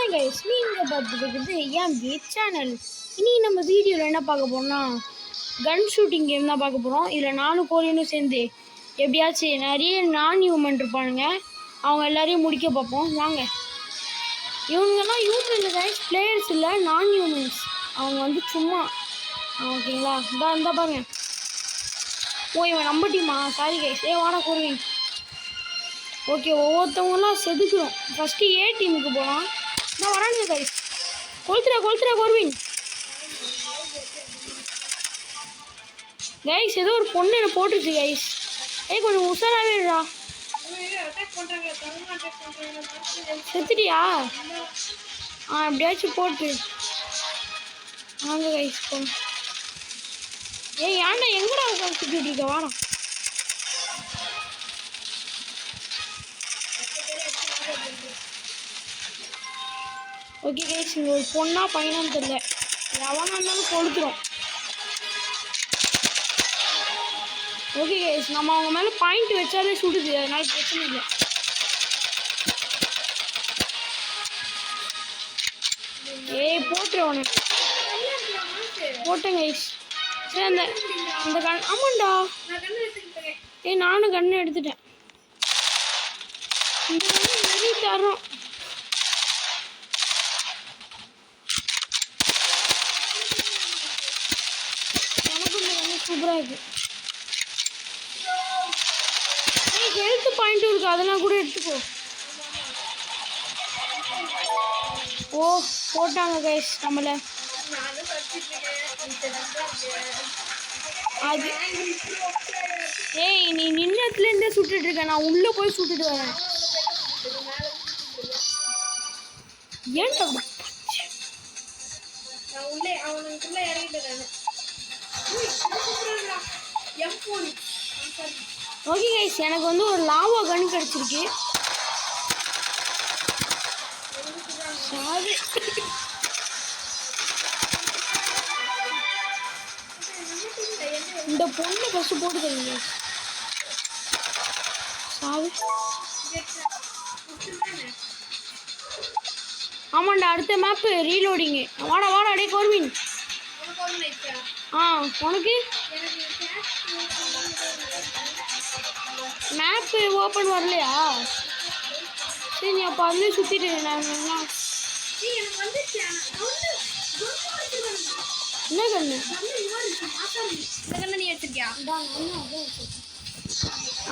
Hi guys, நீங்கள் பார்த்துருக்குது என் வீட் channel. இனி நம்ம வீடியோவில் என்ன பார்க்க போகிறோம்னா கன் ஷூட்டிங் கேம் தான் பார்க்க போகிறோம். இதில் நானும் கோரியனும் சேர்ந்து எப்படியாச்சும் நிறைய நான் ஹியூமன் இருப்பானுங்க, அவங்க எல்லாரையும் முடிக்க பார்ப்போம். வாங்க. இவங்கெல்லாம் ஹியூமன் இல்லை கைஸ், பிளேயர்ஸ் இல்லை, நான் ஹியூமன்ஸ். அவங்க வந்து சும்மா ஓகேங்களா. இந்த பாருங்க. ஓ, இவன் நம்ம டீமா? Sorry guys. வாடா கோரியன். ஓகே, ஒவ்வொருத்தவங்களாம் செதுக்குறோம். ஃபஸ்ட்டு ஏ டீமுக்கு போகலாம். நான் வரானுங்க கைஸ். கொளுத்துறா கோர்வின் கைஸ். ஏதோ ஒரு பொண்ணு என்ன போட்டுருச்சு கைஸ். கொஞ்சம் உஷாராகவே இருடா. செத்துட்டியா? எப்படியாச்சும் போட்டு வாங்க கைஸ். போகணும். ஏன்டா எங்கடா உட்காந்து சுற்றிட்டு இருக்க? வாடா. ஓகே கைஸ், இங்கே ஒரு பொண்ணா பையனான்னு தெரியல, எவனா இருந்தாலும் கொளுத்துரும். ஓகே கைஸ், நம்ம அவங்க மேலே பாயிண்ட் வச்சாலே சுடுது, அதனால பிரச்சனை இல்லை. போட்டுருவோன்னு போட்டேன் கைஸ். சரி, அந்த கண். ஆமாண்டா, நானும் கண்ணு எடுத்துட்டேன். இந்த கண்ணு வெளியே தரோம். சூப்பராக இருக்கு. ஹெல்த் பாயிண்ட்டும் இருக்கு, அதெல்லாம் கூட எடுத்துக்கோ. போட்டாங்க கைஸ் நம்மள. அது நீ நின்னத்துலேருந்தே சுட்டுட்டு இருக்க, நான் உள்ளே போய் சுட்டுட்டு வரேன். ஏன்டா ஓகே கைஸ், எனக்கு வந்து ஒரு லாவா கன் கிடைச்சிருக்கு. இந்த பொண்ணு ஃபஸ்ட்டு போட்டு தருங்க. ஆமாண்டா, அடுத்த மேப்பு ரீலோடிங்கு. வாடா அடே கோர்வின். உனக்கு மேப்பு ஓப்பன் வரலையா? சரி, நீ அப்போ அதுலேயே சுற்றிட்டு என்ன கண்ணு? நீ எடுத்துருக்கியா?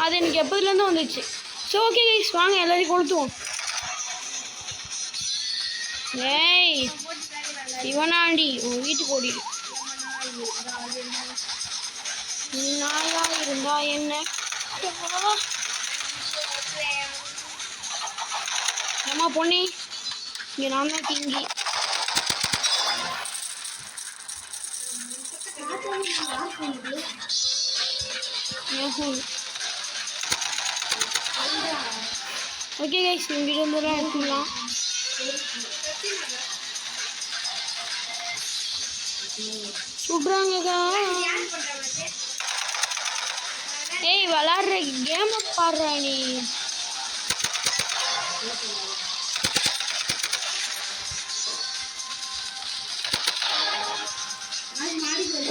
அது எனக்கு எப்போதுலேருந்து வந்துச்சு. ஸோ ஓகே கைஸ், வாங்க எல்லாரையும் கொளுத்துவோம். சிவனாண்டி உன் வீட்டுக்கு ஓடிடு. நாயா இருந்தா என்ன? ஏமா பொண்ணி, இங்கே நான் தான் கிங்கி. ஓகே கைஸ், இங்கிட்ட இருந்தெல்லாம் எடுத்துக்கலாம். சுடுறாங்கக்கா. விளாடுற கேம பாடுறா நீ.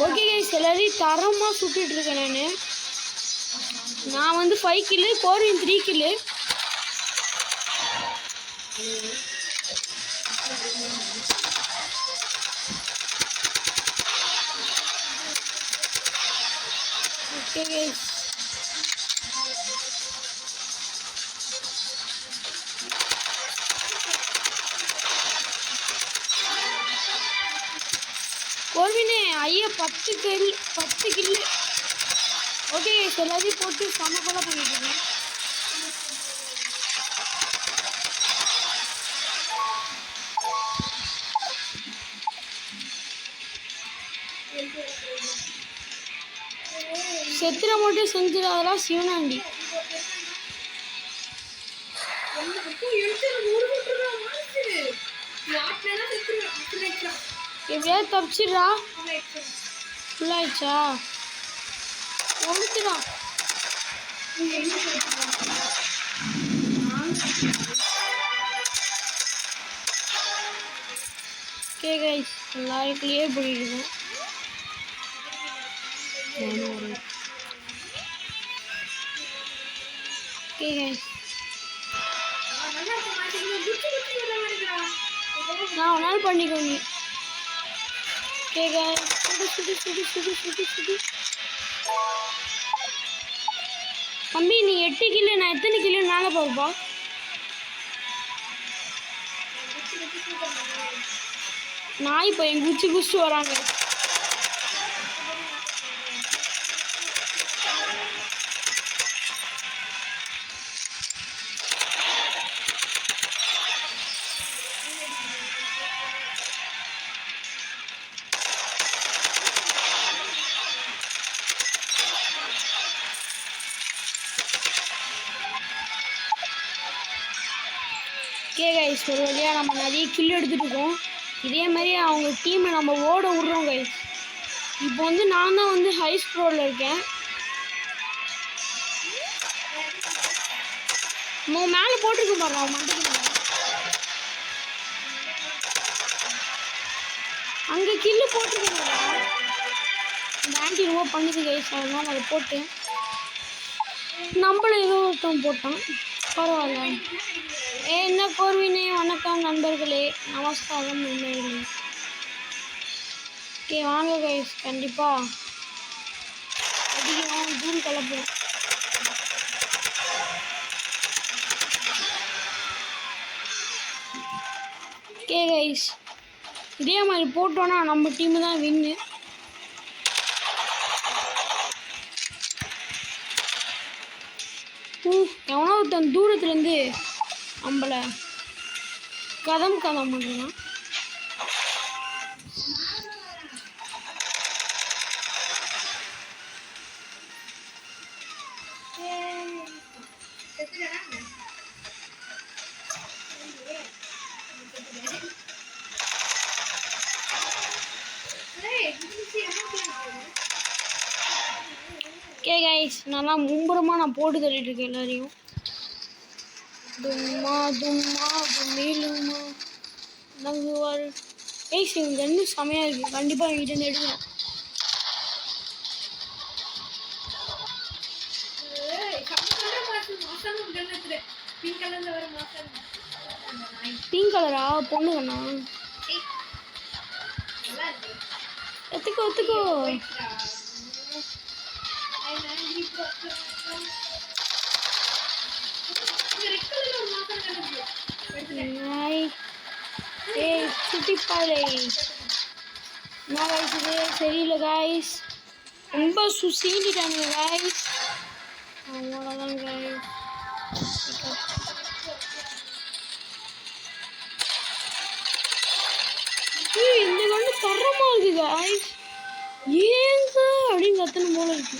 ஓகே கைஸ், எல்லாரையும் தரமாக சுட்டுட்டு இருக்கேன். நான் வந்து 5 கில்லு, கோரியன் 3 கில்லு. ஓகே கைஸ், கோர்வினே ஐயா 10 கில்லு. ஓகே கைஸ், எல்லாத்தையும் போட்டு செம கொலை பண்ணிட்டு இருக்கேன். செத்துற மட்டும் செஞ்சிடாதா சிவனாண்டி. எப்படியாவது தப்பிச்சிடுறா. ஃபுல்லாயிடுச்சா? ஒழுத்துடா. ஓகே கைஸ், எல்லாரும் கிளியர் பண்ணிருக்கோம். ஓகே கைஸ், நான் ஒரு நாள் பண்ணிக்கோங்க. ஓகே கைஸ், சுடு. தம்பி நீ 8 கிலோ, நான் எத்தனை கிலோ மேலே போகிறப்பா? நாய் இப்போ என் குச்சி வராங்க. ஓகே கைஸ், ஒரு வழியாக நம்ம நிறைய கில் எடுத்துகிட்டு இருக்கோம். இதே மாதிரி அவங்க டீமை நம்ம ஓட விட்றோம் கைஸ். இப்போ வந்து நான் தான் வந்து ஹை ஸ்கோரில் இருக்கேன். நம்ம மேலே போட்டிருக்க பாருங்க மண்டபம். அங்கே கில்லு போட்டிருக்கேன். அந்த ஆன்டி ரொம்ப பண்ணுது கைஸ், அதனால அதை போட்டேன். நம்மளும் ஏதோ ஒருத்தவங்க போட்டான், பரவாயில்ல. என்ன கோர்வினே, வணக்கம் நண்பர்களே, நமஸ்காரம் நண்பர்களே. ஓகே வாங்க கைஸ், கண்டிப்பாக அடிக்கிறோம், தூள் கலப்புறோம். ஓகே கைஸ், இதே மாதிரி போட்டோன்னா நம்ம டீமு தான் வின்னு. எவனோ ஒருத்தன் தூரத்துலேருந்து நம்மளை கதம் பண்ணுறான். ஓகே கைஸ், நல்லா மும்புறமாக நான் போட்டு தள்ளிட்டு இருக்கேன் எல்லாரையும். தும்மா தும்மிலுமா நங்குவார். கைஸ் இவங்க ரெண்டும் செமையாக இருக்குது, கண்டிப்பாக இங்கிட்ட எடுக்கணும். பிங்க் கலரா? பொண்ணுங்கண்ணா ஒத்துக்கோ. சுட்டிப்பாலை என்ன கைஸ், இது சரியில்லை கைஸ், ரொம்ப சீண்டிட்டானுங்க கைஸ். அவ்வளோதான் கைஸ். இந்த கண்டு தரமா இருக்கு கைஸ், ஏங்க அப்படின்னு கத்தணும் போல இருக்கு.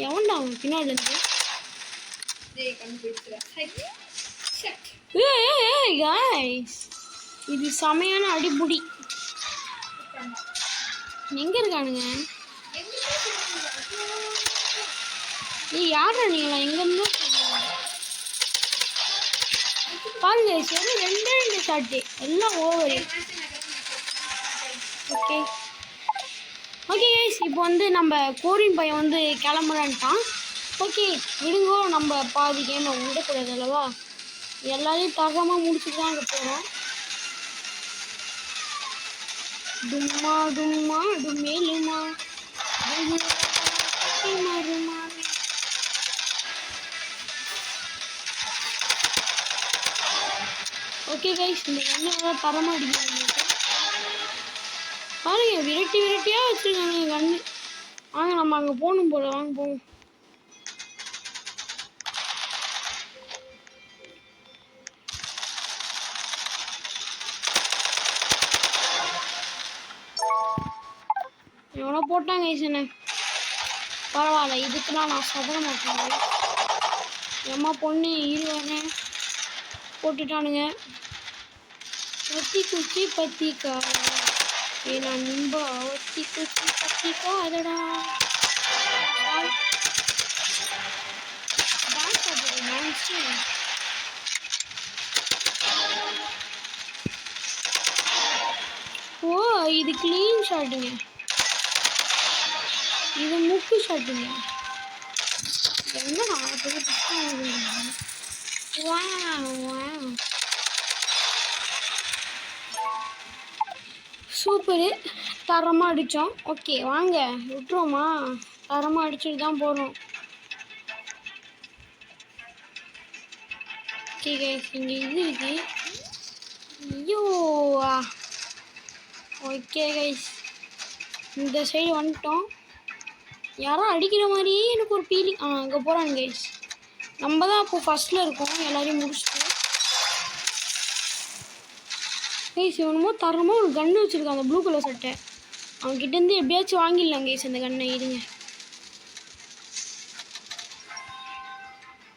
எவன்டா அவன் பின்னாடி இருந்து? கைஸ் இது செமையான அடிப்புடி. எங்க இருக்கானுங்க? யாரா நீங்களா? எங்க இருந்து பாருங்க, சரி ரெண்டு ஷாட்டு எல்லாம் ஓவர். ஓகே கைஸ், இப்போ வந்து நம்ம கோரின் பையன் வந்து கிளம்புறான்ட்டான். ஓகே விடுங்கோ, நம்ம பாதி கேமை விடக்கூடாது அல்லவா? எல்லாரையும் தரமாக முடிச்சுட்டு தான் அங்கே போகிறோம். டும்மா டும்மேலுமா ஓகே கைஸ், இந்த கண்ணு தரமாக அடிக்கிறாங்க பாருங்க, விரட்டியாக வச்சுருக்காங்க கண்ணு. வாங்க நம்ம அங்கே போகணும் போல, வாங்க போவோம். எவ்வளோ போட்டாங்க ஈசனை, பரவாயில்ல, இதுக்கெல்லாம் நான் சதற மாட்டேன். எம்மா பொண்ணு இருவானே போட்டுட்டானுங்க. ஒத்தி குச்சி பத்திக்கா நண்பா, ஒத்தி குச்சி பத்திக்கா அதடா. டான்ஸ் ஆடுறது டான்ஸு. இது க்ளீன் ஷாட்டுங்க, இது முக்கு ஷாட்டுங்க. என்னடா சூப்பரு, தரமாக அடித்தோம். ஓகே வாங்க விட்டுருவோமா, தரமாக அடிச்சுட்டு தான் போகிறோம். ஓகே கைஸ், இங்கே இது இருக்கு. ஐயோ ஓகே கைஸ், இந்த சைடு வந்துட்டோம். யாரோ அடிக்கிற மாதிரியே எனக்கு ஒரு ஃபீலிங். அங்கே போகிறாங்க கைஸ். நம்ம தான் அப்போ ஃபஸ்ட்டில் இருக்கோம், எல்லாரையும் முடிச்சுட்டு. கைஸ் இவனுமோ தரமாக ஒரு கன்று வச்சுருக்கான், அந்த ப்ளூ கலர் சட்டை. அவன்கிட்டேருந்து எப்படியாச்சும் வாங்கிடலாம் கைஸ் அந்த கண்ணை. இருங்க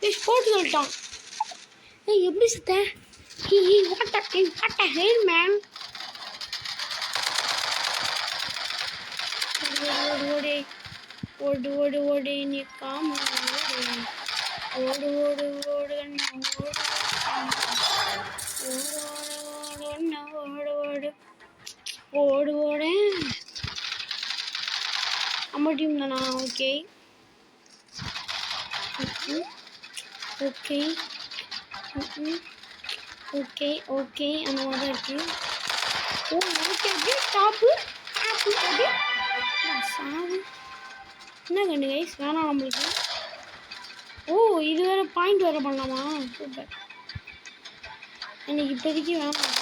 கைஸ், போட்டு சொல்லிட்டான். ஏய் எப்படி சுத்த? வாட்ட ஹேர் மேன். ஓடு ஓடு ஓடு நீ காம ஓடு ஓடு ஓடு ஓடு ஓடு ஓடு. நம்ம டீம் தானா? ஓகே ஓகே ஓகே ஓகே, அந்த மாதிரி தான் இருக்கு. ஓ ஓகே, அப்படியே டாப்பு அப்படியே சாவு. என்ன கண்டு கைஸ், வேணாம் நம்மளுக்கு. ஓ இது வேறு பாயிண்ட் வேறு பண்ணலாமா? சூப்பர். எனக்கு இப்போதைக்கு வேணாம்.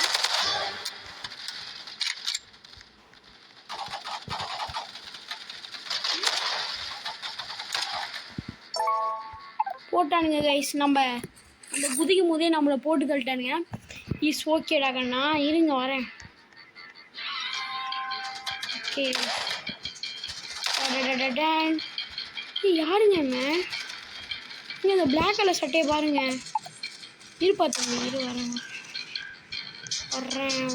போட்டானுங்க கைஸ், நம்ம அந்த குதிக்கும் போதே நம்மளை போட்டு தள்ளிட்டானுங்க. இஸ் ஓகேடா கண்ணா, இருங்க வரேன். ஓகே யாருங்க என்ன இங்கே இந்த பிளாக் கலர் சட்டையை பாருங்க. இரு பார்த்துங்க, இரு வரேன் வர்றேன்.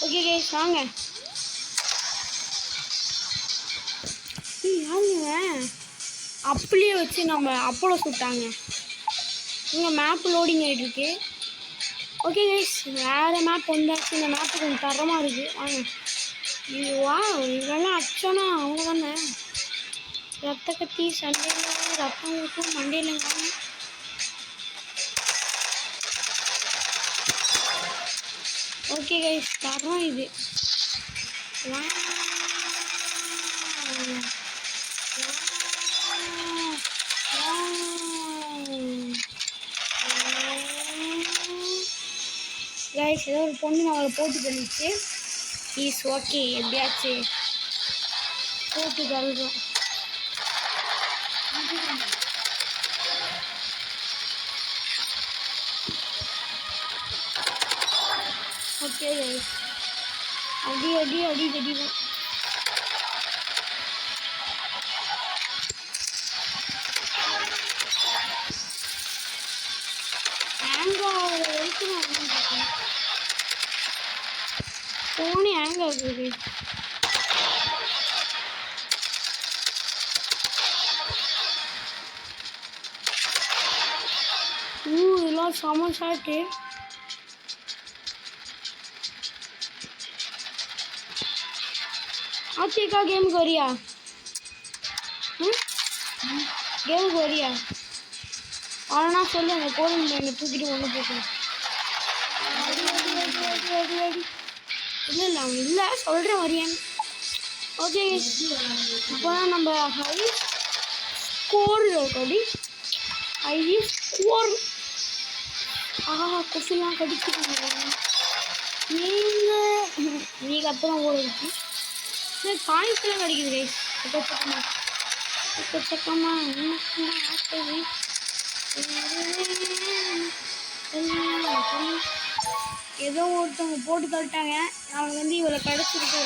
ஓகே கைஸ் வாங்க. யாருங்க அப்படியே வச்சு நம்ம அப்போலோ சுட்டாங்க. இங்கே மேப் லோடிங் ஆகிட்டு இருக்கு. ஓகே கைஸ், வேறு மேப் வந்தாச்சு. இந்த மேப்பு கொஞ்சம் தரமாக இருக்குது. வாங்க. வா இதெல்லாம் அச்சோன்னா அவங்க தானே. ரத்த கத்தி சண்டையில் ரத்தம் இருக்கும் மண்டையில். ஓகே கைஸ், தரோம் இது. கைஸ் ஏதோ ஒரு பொண்ணு நம்மளை போட்டு தள்ளிச்சு. இஸ் ஓகே, எப்படியாச்சு போட்டு தள்ளுறோம். ஓகே கைஸ், அடி அடி அடி அடிதான். ஃபோனே ஹேங் ஆகுது. இதெல்லாம் செம ஷாட்டு. ஆத்திக்கா கேமுக்கு வரியா? கேமுக்கு வரியா? அவனா சொல்லு, அந்த கோலிங் என்னை தூக்கிட்டு ஒன்று போகணும். இல்லை இல்லை அவன் இல்லை சொல்கிறேன் வரியான்னு. ஓகே இப்போ தான் நம்ம ஹை ஸ்கோர் அப்படி ஹை ஸ்கோர். கொசுலாம் கடிச்சுட்டு நீங்கள் நீ கத்தலாம் போல இருக்கு. காய்ச்சலாம் கிடைக்குது கைஸ். எக்கச்சக்கமா ஏதோ ஒருத்தவங்க போட்டு தள்ளிட்டாங்க. அவனுக்கு வந்து இவளை கிடச்சிருக்கு.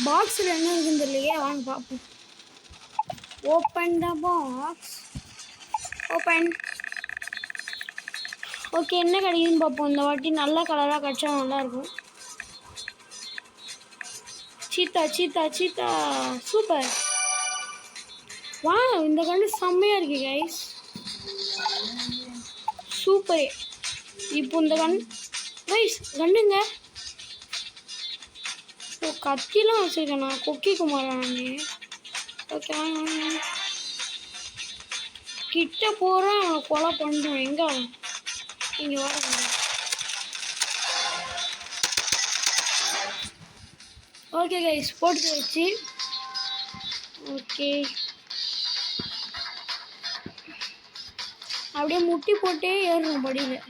பாக்ஸில் என்ன இருக்குன்னு தெரியலையே, வாங்க பார்ப்போம். Open the box. Open. Okay, என்ன கிடைக்குதுன்னு பார்ப்போம். இந்த வாட்டி நல்ல கலராக கிடச்சா நல்லாயிருக்கும். சீத்தா சீத்தா சீத்தா, சூப்பர். வா, இந்த கன்று செம்மையாக இருக்கு கைஸ், சூப்பர். இப்போ இந்த கைஸ் கண்ணுங்க. ஓ, கத்திலாம் வச்சுருக்கேன் நான், கொக்கி குமாரா நான். ஓகே வாங்க, கிட்ட போகிறேன், அவனை கொலை பண்ணுறேன். எங்கே அவன்? இங்கே வர. ஓகே கைஸ், போட்டு வச்சு. ஓகே, அப்படியே முட்டி போட்டே ஏறணும் படியில்.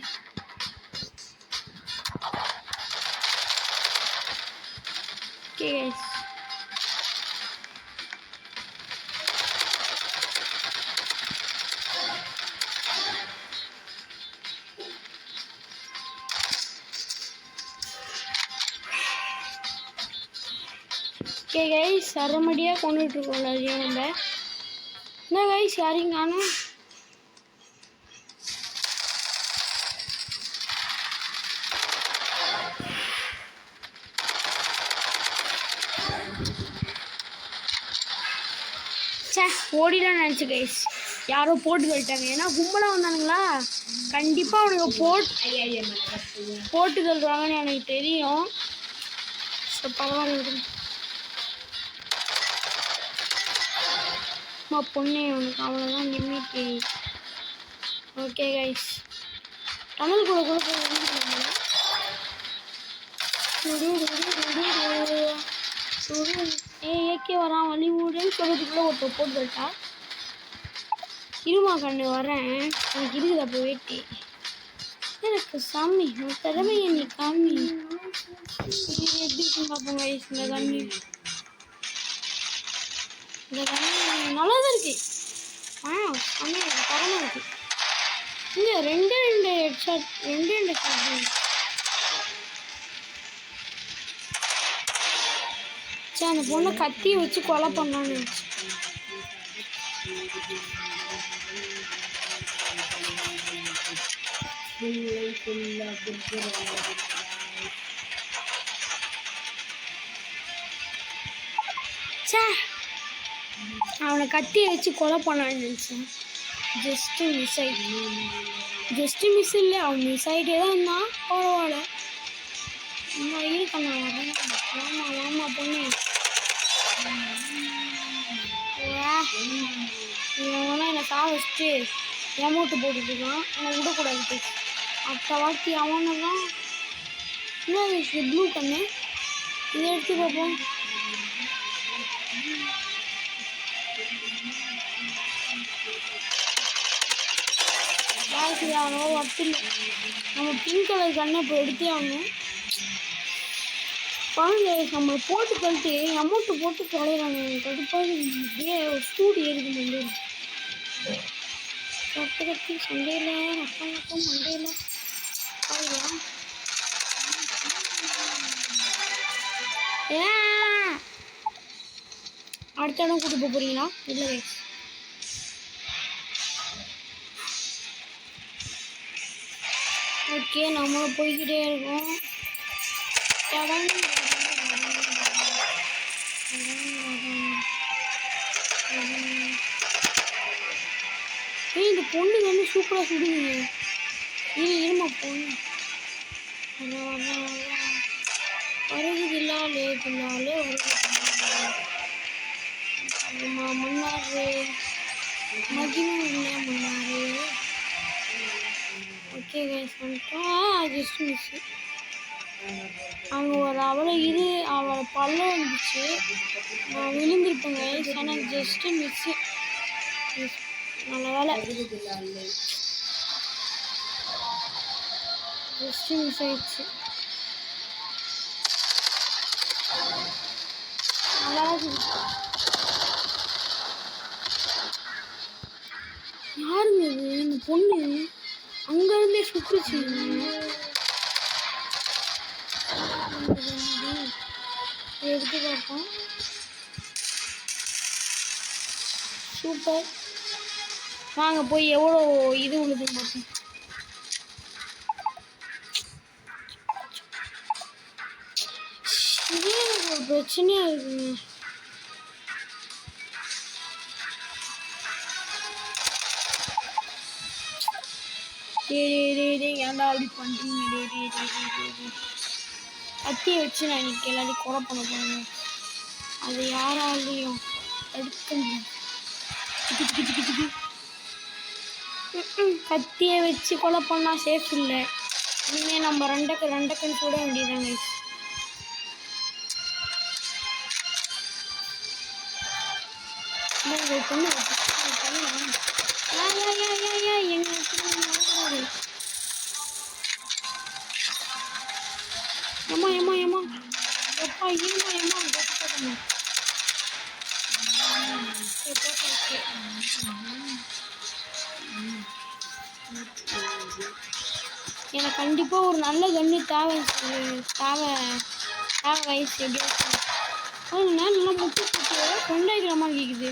ஓகே கைஸ், ஓகே கைஸ், சரமடியாக கொண்டுட்ருக்கோம் எல்லாரையும் நம்ம. என்ன கைஸ் யாரையும் காணும்? சே, ஓடிலாம் நினச்சி கைஸ், யாரோ போட்டு தள்ளிட்டாங்க. ஏன்னா கும்பலாக வந்தானுங்களா, கண்டிப்பாக அவனுக்கு போட்டு தள்ளுவாங்கன்னு எனக்கு தெரியும். ஸோ பரவாயில்ல, பொண்ணே அவனுக்கு அவ்வளோதான் நிமிட்டி. ஓகே கைஸ், தமிழ் கூட ஏகே வரான் வழி ஊடுன்னு சொல்கிறதுக்குள்ளே ஒருத்தர் போட்டு தட்டா. இருமா கண்ணு வரேன், எனக்கு இருக்குது அப்போ வேட்டி. எனக்கு சாமி உன் திறமையை நீ காமி. இது எப்படி இருக்குன்னு பார்ப்போம் கைஸ். இந்த கண்ணு நல்லா தான் இருக்கு. செம்மையாக தரமாக இருக்கு. இங்கே ரெண்டு ஹெட்ஷாட், ரெண்டு ஷாட். சரி, அந்த பொண்ணை கத்தி வச்சு கொலை பண்ணான்னு நினச்சி. சே, அவனை கத்தியை வச்சு கொலை பண்ணான்னு நினச்சேன். ஜஸ்ட்டு மிஸ் ஆகிட்டு. ஜஸ்ட்டு மிஸ் இல்லை, அவன் மிஸ் ஆகிட்டே தான் இருந்தான். பரவாயில்ல, அம்மா இருக்கண்ணா வரேன். ஆமாம் ஆமாம் பொண்ணு. இவன் என்னை சா வச்சுட்டு எமௌண்ட்டு போட்டுட்டுருக்கான். அவனை விடக்கூடாது. அடுத்த வாட்டி அவனை தான். என்ன ப்ளூ கண்ணு, இதை எடுத்து பார்ப்போம். அவனோ வட்டில் நம்ம பிங்க் கலர் கண்ணை இப்போ எடுத்தே ஆகணும். குழந்தை நம்மளை போட்டு கழிட்டு அமௌண்ட்டு போட்டு தொலைகிறாங்க. கடுப்பாக இப்படியே ஒரு ஸ்டூடி ஏறிது மண்டையில். கட்டு கட்டி சண்டையில் நக்கம் மண்டையில் பாருங்களா. ஏன் அடுத்த இடம் கூட்டு போகிறீங்களா? இல்லை, ஓகே நம்மளும் போய்கிட்டே இருக்கோம். இந்த பொண்ணு வந்து சூப்பராக சுடுவீங்க. இருமா பொண்ணு வருகுதில்லாலே பின்னாலே மன்னாரு மகிமும் இல்லை மன்னாரு. ஓகே கைஸ், வந்துட்டோம். Just miss. அங்கே ஒரு அவளை அவளை பள்ளம் வந்துச்சு, நான் விழுந்திருப்பேன் கைஸ். ஆனால் ஜஸ்ட்டு மிஸ்ஸு. நல்ல வேலை, ஜஸ்ட்டு மிஸ் ஆயிடுச்சு. நல்லா யாருங்க இது? இந்த பொண்ணு அங்கேருந்தே சுற்றுச்சு. எடுத்து பார்ப்போம். சூப்பர். வாங்க போய் எவ்வளோ இது உள்ளதுன்னு பார்ப்போம். இதே எனக்கு ஒரு பிரச்சனையா இருக்குங்க. ஏன்டா அப்படி பண்றீங்க? கத்தியை வச்சு நான் இன்னைக்கு எல்லாரையும் கொலை பண்ண போறேன். அது யாராலையும் தடுக்க முடியும். கத்தியை வச்சு கொலை பண்ணா சேஃப் இல்லை. இனிமே நம்ம ரெண்டக்கன்னு கூட வேண்டியதாங்க. எனக்கு கண்டிப்பா ஒரு நல்ல கண்ணு தேவை வயசு எப்படியா நல்லா முட்டு போட்டு கொண்டாயிக்கிற மாதிரி கேக்குது.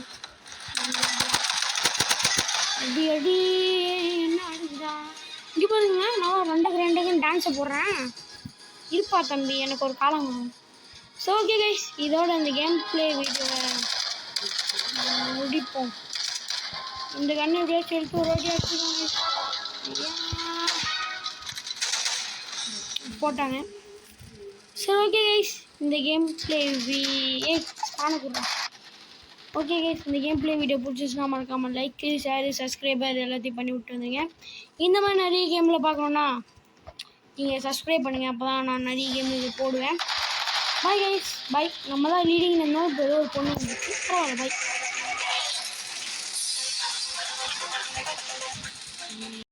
அடி அடி என்ன அடிக்குதா? இங்க பாருங்க, நான் ரெண்டகன்னு டான்ஸை போடுறேன். இருப்பா தம்பி, எனக்கு ஒரு காலம் வரும். ஸோ ஓகே கைஸ், இதோட இந்த கேம் பிளே வீடியோவை முடிப்போம். இந்த கண்ணை எப்படியாச்சும் எடுத்து ஒரு வாட்டி அடிச்சுக்கோங்க. போட்டாங்க. சரி ஓகே கைஸ், இந்த கேம் பிளே ஓகே கைஸ், இந்த கேம் பிளே வீடியோ பிடிச்சிச்சுன்னா மறக்காமல் லைக், ஷேர், சப்ஸ்கிரைபர் எல்லாத்தையும் பண்ணி விட்டு வந்தீங்க. இந்த மாதிரி நிறைய கேமில் பார்க்கணுன்னா நீங்கள் சப்ஸ்கிரைப் பண்ணுங்கள். அப்போ தான் நான் நிறைய கேம் இது போடுவேன். பாய் கைஸ், பாய். நம்ம தான் லீடிங் இருந்தோம், இப்போ ஏதோ ஒரு பொண்ணு வந்துச்சு. பரவாயில்ல, பாய்.